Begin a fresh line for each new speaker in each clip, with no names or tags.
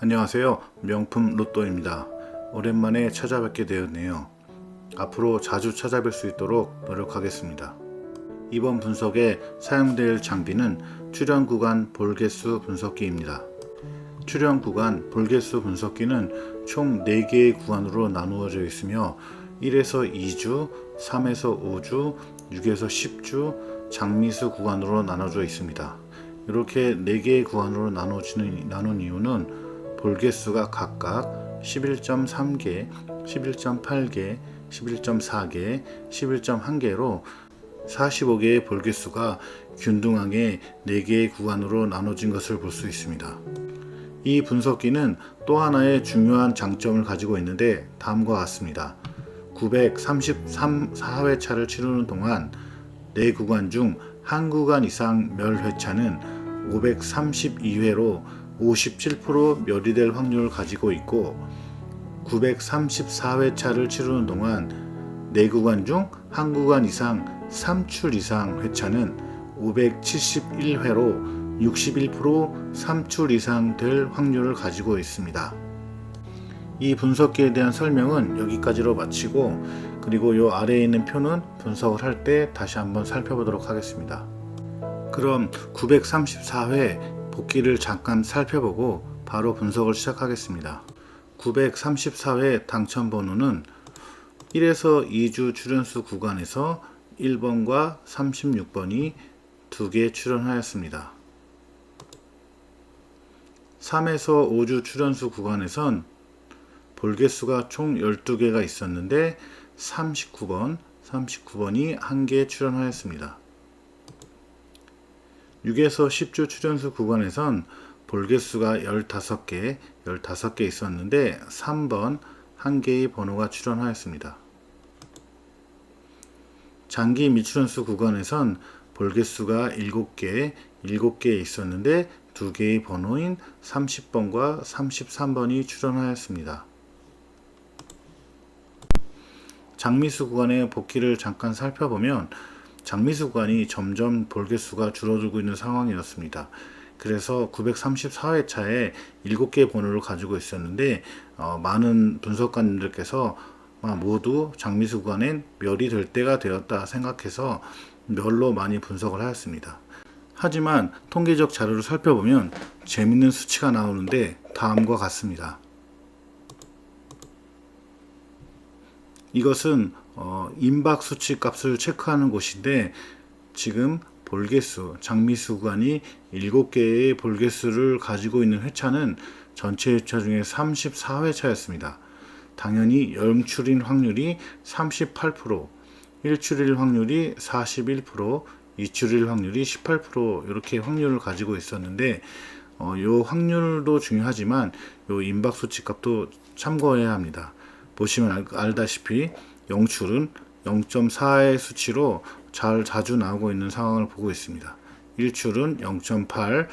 안녕하세요. 명품 로또입니다. 오랜만에 찾아뵙게 되었네요. 앞으로 자주 찾아뵐 수 있도록 노력하겠습니다. 이번 분석에 사용될 장비는 출현 구간 볼개수 분석기입니다. 출현 구간 볼개수 분석기는 총 4개의 구간으로 나누어져 있으며 1에서 2주, 3에서 5주, 6에서 10주 장미수 구간으로 나눠져 있습니다. 이렇게 4개의 구간으로 나눈 이유는 볼개수가 각각 11.3개, 11.8개, 11.4개, 11.1개로 45개의 볼개수가 균등하게 4개의 구간으로 나눠진 것을 볼 수 있습니다. 이 분석기는 또 하나의 중요한 장점을 가지고 있는데 다음과 같습니다. 933회차를 치르는 동안 4구간 중 1구간 이상 멸 회차는 532회로 57% 멸이 될 확률을 가지고 있고 934회차를 치르는 동안 4구간 중 1구간 이상 3출 이상 회차는 571회로 61% 3출 이상 될 확률을 가지고 있습니다. 이 분석기에 대한 설명은 여기까지로 마치고 그리고 이 아래에 있는 표는 분석을 할 때 다시 한번 살펴보도록 하겠습니다. 그럼 934회 복기를 잠깐 살펴보고 바로 분석을 시작하겠습니다. 934회 당첨번호는 1에서 2주 출연수 구간에서 1번과 36번이 2개 출연하였습니다. 3에서 5주 출연수 구간에선 볼개수가 총 12개가 있었는데 39번이 1개 출연하였습니다. 6에서 10주 출연수 구간에선 볼개수가 15개 있었는데 3번 1개의 번호가 출연하였습니다. 장기 미출연수 구간에선 볼개수가 7개 있었는데 2개의 번호인 30번과 33번이 출연하였습니다. 장미수 구간의 복기를 잠깐 살펴보면 장미수 구간이 점점 볼개수가 줄어들고 있는 상황이었습니다. 그래서 934회차에 7개의 번호를 가지고 있었는데 많은 분석가님들께서 모두 장미수 구간엔 멸이 될 때가 되었다 생각해서 멸로 많이 분석을 하였습니다. 하지만 통계적 자료를 살펴보면 재밌는 수치가 나오는데 다음과 같습니다. 이것은 임박 수치 값을 체크하는 곳인데 지금 볼개수, 장미수 구간이 7개의 볼개수를 가지고 있는 회차는 전체 회차 중에 34회차였습니다. 당연히 0출인 확률이 38%, 1출일 확률이 41%, 2출일 확률이 18% 이렇게 확률을 가지고 있었는데 요 확률도 중요하지만 요 임박 수치 값도 참고해야 합니다. 보시면 알다시피 0출은 0.4의 수치로 자주 나오고 있는 상황을 보고 있습니다. 1출은 0.8,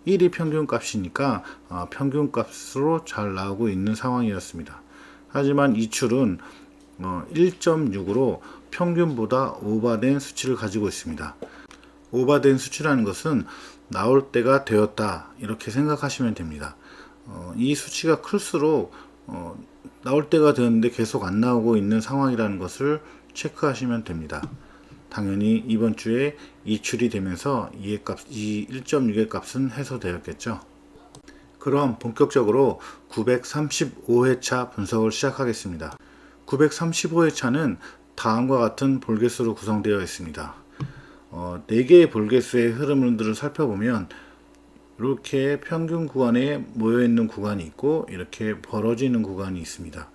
1이 평균값이니까 평균값으로 잘 나오고 있는 상황이었습니다. 하지만 2출은 1.6으로 평균보다 오버된 수치를 가지고 있습니다. 오버된 수치라는 것은 나올 때가 되었다 이렇게 생각하시면 됩니다. 이 수치가 클수록 나올 때가 되었는데 계속 안 나오고 있는 상황이라는 것을 체크하시면 됩니다. 당연히 이번 주에 2출이 되면서 이 1.6의 값은 해소되었겠죠. 그럼 본격적으로 935회차 분석을 시작하겠습니다. 935회차는 다음과 같은 볼개수로 구성되어 있습니다. 4개의 볼개수의 흐름들을 살펴보면 이렇게 평균 구간에 모여있는 구간이 있고 이렇게 벌어지는 구간이 있습니다.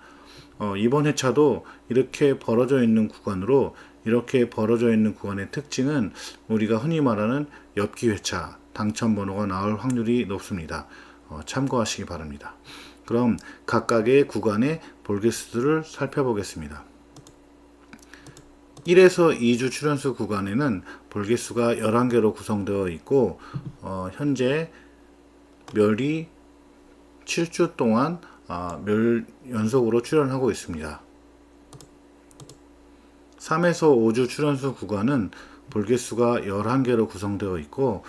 이번 회차도 이렇게 벌어져 있는 구간으로 이렇게 벌어져 있는 구간의 특징은 우리가 흔히 말하는 엽기 회차, 당첨번호가 나올 확률이 높습니다. 참고하시기 바랍니다. 그럼 각각의 구간의 볼개수들을 살펴보겠습니다. 1에서 2주 출연수 구간에는 볼개수가 11개로 구성되어 있고 현재 멸이 7주 동안 멸 연속으로 출연하고 있습니다. 3에서 5주 출연수 구간은 볼개수가 11개로 구성되어 있고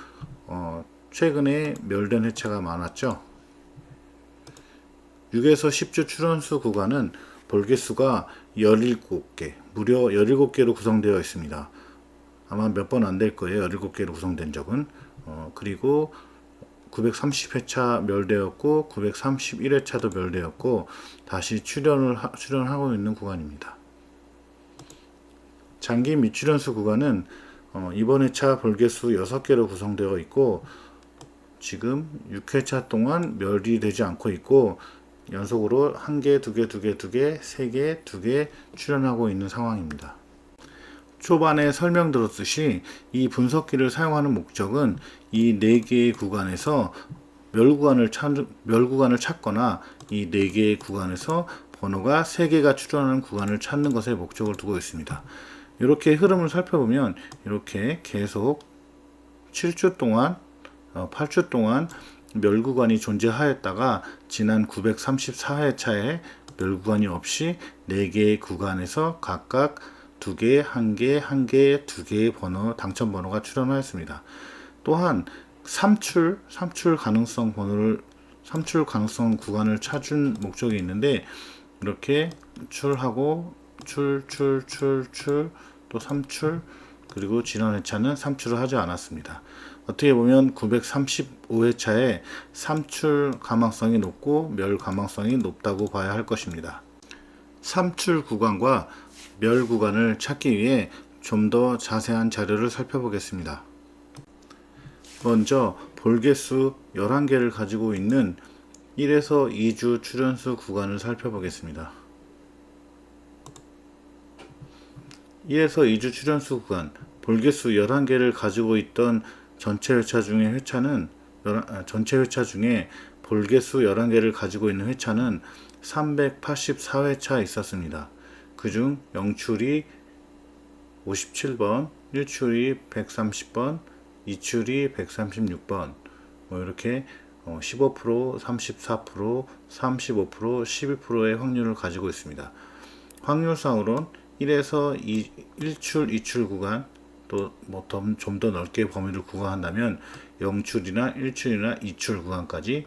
최근에 멸된 회차가 많았죠. 6에서 10주 출연수 구간은 볼개수가 17개, 무려 17개로 구성되어 있습니다. 아마 몇 번 안 될 거예요. 17개로 구성된 적은. 그리고 930회차 멸되었고 931회차도 멸되었고 다시 출연하고 있는 구간입니다. 장기 미출연수 구간은 이번 회차 볼개수 6개로 구성되어 있고 지금 6회차 동안 멸이 되지 않고 있고 연속으로 1개, 2개, 2개, 2개, 3개, 2개 출연하고 있는 상황입니다. 초반에 설명드렸듯이 이 분석기를 사용하는 목적은 이 4개의 구간에서 멸구간을 찾거나 이 4개의 구간에서 번호가 3개가 출현하는 구간을 찾는 것에 목적을 두고 있습니다. 이렇게 흐름을 살펴보면 이렇게 계속 7주 동안 8주 동안 멸구간이 존재하였다가 지난 934회차에 멸구간이 없이 4개의 구간에서 각각 2개, 1개, 1개, 2개의 당첨 번호가 출현하였습니다. 또한 3출 가능성 구간을 찾은 목적이 있는데 이렇게 출하고 또 3출 그리고 지난 회차는 3출을 하지 않았습니다. 어떻게 보면 935회차에 3출 가망성이 높고 멸 가망성이 높다고 봐야 할 것입니다. 3출 구간과 멸 구간을 찾기 위해 좀 더 자세한 자료를 살펴보겠습니다. 먼저 볼개수 11개를 가지고 있는 1에서 2주 출연수 구간을 살펴보겠습니다. 1에서 2주 출연수 구간, 볼개수 11개를 가지고 있던 전체 회차 중에 볼개수 11개를 가지고 있는 회차는 384회차 있었습니다. 그중 0출이 57번, 1출이 130번, 2출이 136번, 이렇게 15%, 34%, 35%, 12%의 확률을 가지고 있습니다. 확률상으로는 1에서 1출, 2출 구간, 또 좀 더 넓게 범위를 구간한다면 0출이나 1출이나 2출 구간까지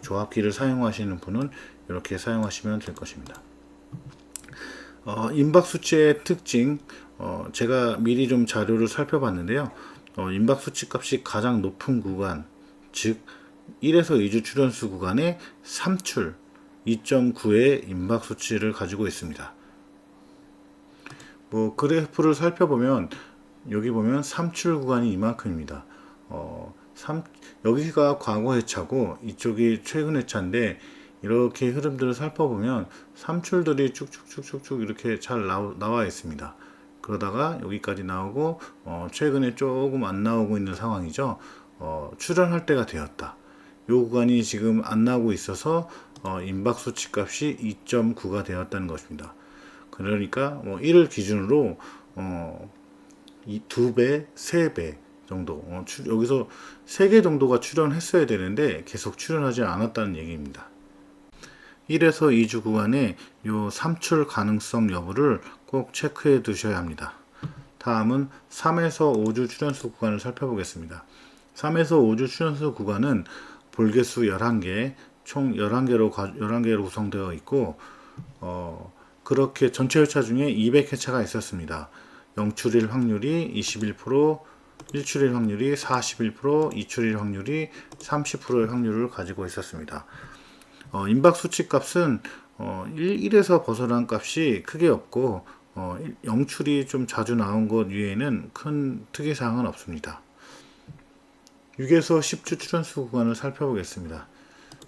조합기를 사용하시는 분은 이렇게 사용하시면 될 것입니다. 임박수치의 특징, 제가 미리 좀 자료를 살펴봤는데요. 임박수치 값이 가장 높은 구간, 즉 1에서 2주 출연수 구간의 3출 2.9의 임박수치를 가지고 있습니다. 그래프를 살펴보면 여기 보면 3출 구간이 이만큼입니다. 여기가 과거 회차고 이쪽이 최근 회차인데 이렇게 흐름들을 살펴보면 3출들이 쭉쭉쭉쭉 이렇게 잘 나와 있습니다. 그러다가 여기까지 나오고 최근에 조금 안 나오고 있는 상황이죠. 출현할 때가 되었다. 이 구간이 지금 안 나오고 있어서 임박수치 값이 2.9가 되었다는 것입니다. 그러니까 1을 기준으로 2배, 3배 정도 여기서 3개 정도가 출현했어야 되는데 계속 출현하지 않았다는 얘기입니다. 1에서 2주 구간의 이 3출 가능성 여부를 꼭 체크해 두셔야 합니다. 다음은 3에서 5주 출연수 구간을 살펴보겠습니다. 3에서 5주 출연수 구간은 볼개수 11개, 총 11개로 구성되어 있고 그렇게 전체 회차 중에 200회차가 있었습니다. 0출일 확률이 21%, 1출일 확률이 41%, 2출일 확률이 30%의 확률을 가지고 있었습니다. 임박수치 값은 1에서 벗어난 값이 크게 없고 0출이 좀 자주 나온 것 외에는 큰 특이사항은 없습니다. 6에서 10주 출연수 구간을 살펴보겠습니다.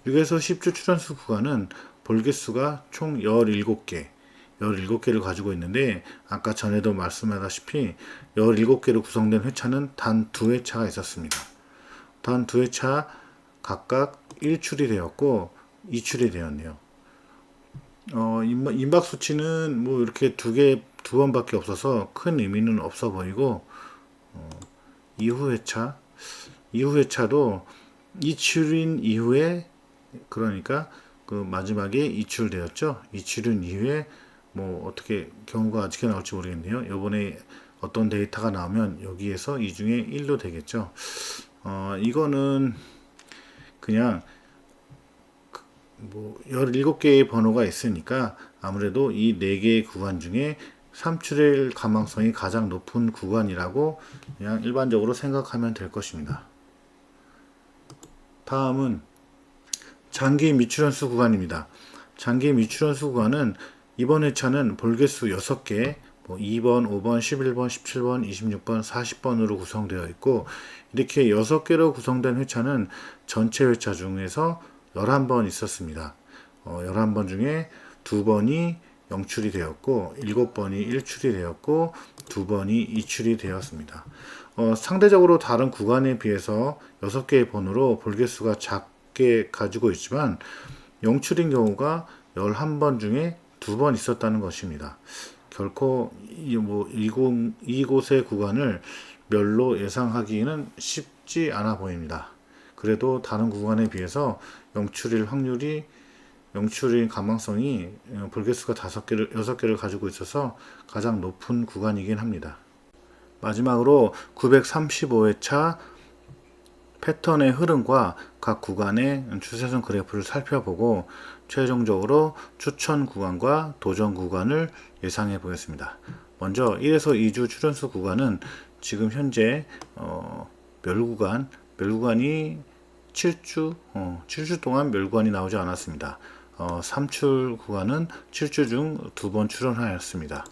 6에서 10주 출연수 구간은 볼개수가 총 17개를 가지고 있는데 아까 전에도 말씀하다시피 17개로 구성된 회차는 단 2회차가 있었습니다. 단 2회차 각각 1출이 되었고 2출이 되었네요. 임박수치는 이렇게 두 번밖에 없어서 큰 의미는 없어 보이고 이후 회차도 2출인 이후에 그러니까 그 마지막에 2출 되었죠. 2출인 이후에 어떻게 경우가 어떻게 나올지 모르겠네요. 이번에 어떤 데이터가 나오면 여기에서 이 중에 1로 되겠죠. 이거는 그냥 뭐 17개의 번호가 있으니까 아무래도 이 4개의 구간 중에 삼출일 가망성이 가장 높은 구간이라고 그냥 일반적으로 생각하면 될 것입니다. 다음은 장기 미출현수 구간입니다. 장기 미출현수 구간은 이번 회차는 볼개수 6개, 뭐 2번, 5번, 11번, 17번, 26번, 40번으로 구성되어 있고, 이렇게 6개로 구성된 회차는 전체 회차 중에서 11번 있었습니다. 11번 중에 2번이 영출이 되었고, 7번이 1출이 되었고, 2번이 2출이 되었습니다. 상대적으로 다른 구간에 비해서 6개의 번호로 볼개수가 작게 가지고 있지만, 영출인 경우가 11번 중에 2번 있었다는 것입니다. 결코 이곳의 구간을 멸로 예상하기는 쉽지 않아 보입니다. 그래도 다른 구간에 비해서 영출일 가망성이 볼개수가 6개를 가지고 있어서 가장 높은 구간이긴 합니다. 마지막으로 935회차 패턴의 흐름과 각 구간의 추세선 그래프를 살펴보고 최종적으로 추천 구간과 도전 구간을 예상해 보겠습니다. 먼저 1에서 2주 출연수 구간은 지금 현재 멸구간이 7주 동안 멸구간이 나오지 않았습니다. 3출 구간은 7주 중 2번 출연하였습니다.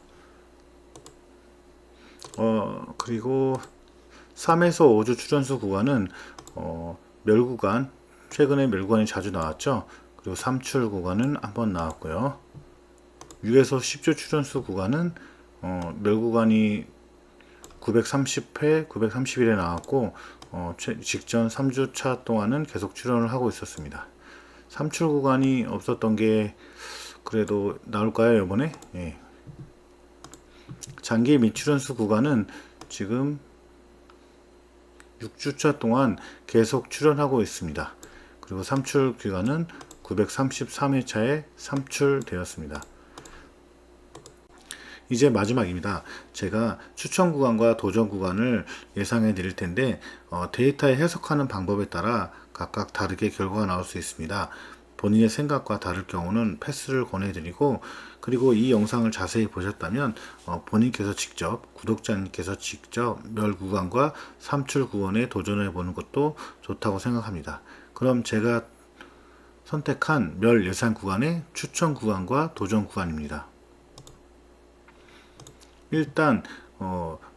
그리고 3에서 5주 출연수 구간은 멸구간, 최근에 멸구간이 자주 나왔죠. 그리고 3출 구간은 한번 나왔고요. 6에서 10주 출연수 구간은 멸구간이 930회, 931회 나왔고 직전 3주차 동안은 계속 출연을 하고 있었습니다. 3출 구간이 없었던 게 그래도 나올까요, 이번에? 예. 장기 미출연수 구간은 지금 6주차 동안 계속 출연하고 있습니다. 그리고 3출 기간은 933회차에 3출되었습니다. 이제 마지막입니다. 제가 추천 구간과 도전 구간을 예상해 드릴 텐데 데이터에 해석하는 방법에 따라 각각 다르게 결과가 나올 수 있습니다. 본인의 생각과 다를 경우는 패스를 권해드리고, 그리고 이 영상을 자세히 보셨다면 본인께서 직접, 구독자님께서 직접 멸 구간과 3출 구간에 도전해 보는 것도 좋다고 생각합니다. 그럼 제가 선택한 멸 예상 구간의 추천 구간과 도전 구간입니다. 일단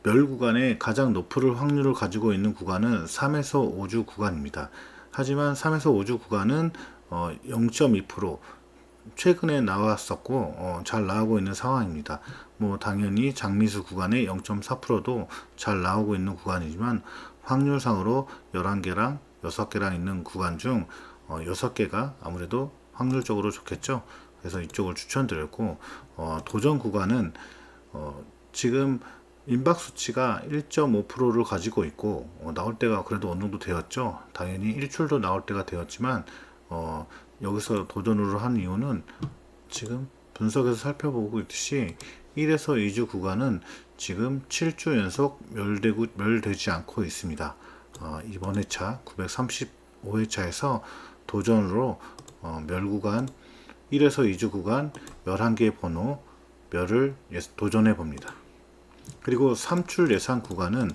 멸 구간에 가장 높을 확률을 가지고 있는 구간은 3에서 5주 구간입니다. 하지만 3에서 5주 구간은 0.2% 최근에 나왔었고 잘 나오고 있는 상황입니다. 뭐 당연히 장미수 구간의 0.4%도 잘 나오고 있는 구간이지만 확률상으로 11개랑 6개랑 있는 구간 중 6개가 아무래도 확률적으로 좋겠죠. 그래서 이쪽을 추천드렸고, 도전 구간은 지금 임박 수치가 1.5%를 가지고 있고 나올 때가 그래도 어느 정도 되었죠. 당연히 일출도 나올 때가 되었지만 여기서 도전으로 한 이유는 지금 분석에서 살펴보고 있듯이 1에서 2주 구간은 지금 7주 연속 멸되지 않고 있습니다. 이번 회차 935회차에서 도전으로 멸구간 1에서 2주 구간 11개의 번호 멸을 도전해 봅니다. 그리고 3출 예상 구간은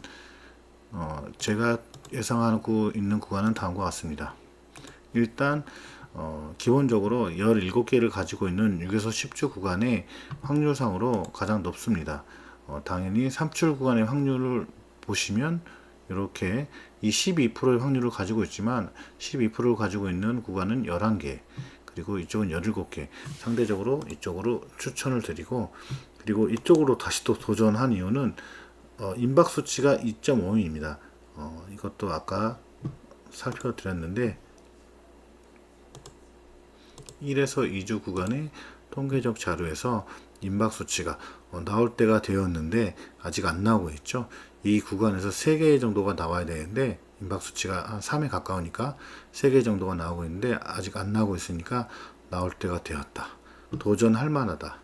제가 예상하고 있는 구간은 다음과 같습니다. 일단 기본적으로 17개를 가지고 있는 6에서 10주 구간의 확률상으로 가장 높습니다. 당연히 3출 구간의 확률을 보시면 이렇게 이 12%의 확률을 가지고 있지만 12%를 가지고 있는 구간은 11개, 그리고 이쪽은 17개, 상대적으로 이쪽으로 추천을 드리고, 그리고 이쪽으로 다시 또 도전한 이유는 임박 수치가 2.5입니다. 이것도 아까 살펴드렸는데 1에서 2주 구간의 통계적 자료에서 임박 수치가 나올 때가 되었는데 아직 안 나오고 있죠. 이 구간에서 3개 정도가 나와야 되는데 임박 수치가 한 3에 가까우니까 3개 정도가 나오고 있는데 아직 안 나오고 있으니까 나올 때가 되었다. 도전할 만하다.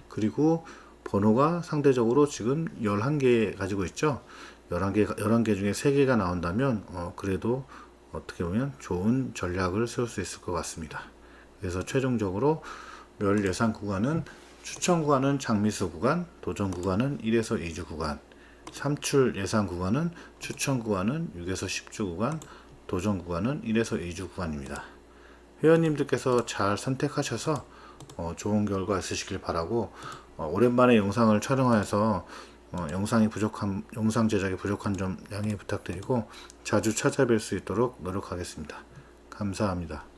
그리고 번호가 상대적으로 지금 11개 가지고 있죠. 11개 중에 3개가 나온다면 그래도 어떻게 보면 좋은 전략을 세울 수 있을 것 같습니다. 그래서 최종적으로 멸 예상 구간은 추천 구간은 장미수 구간, 도전 구간은 1에서 2주 구간, 삼출 예상 구간은 추천 구간은 6에서 10주 구간, 도전 구간은 1에서 2주 구간입니다. 회원님들께서 잘 선택하셔서 좋은 결과 있으시길 바라고, 오랜만에 영상을 촬영하여서 영상 제작이 부족한 점 양해 부탁드리고 자주 찾아뵐 수 있도록 노력하겠습니다. 감사합니다.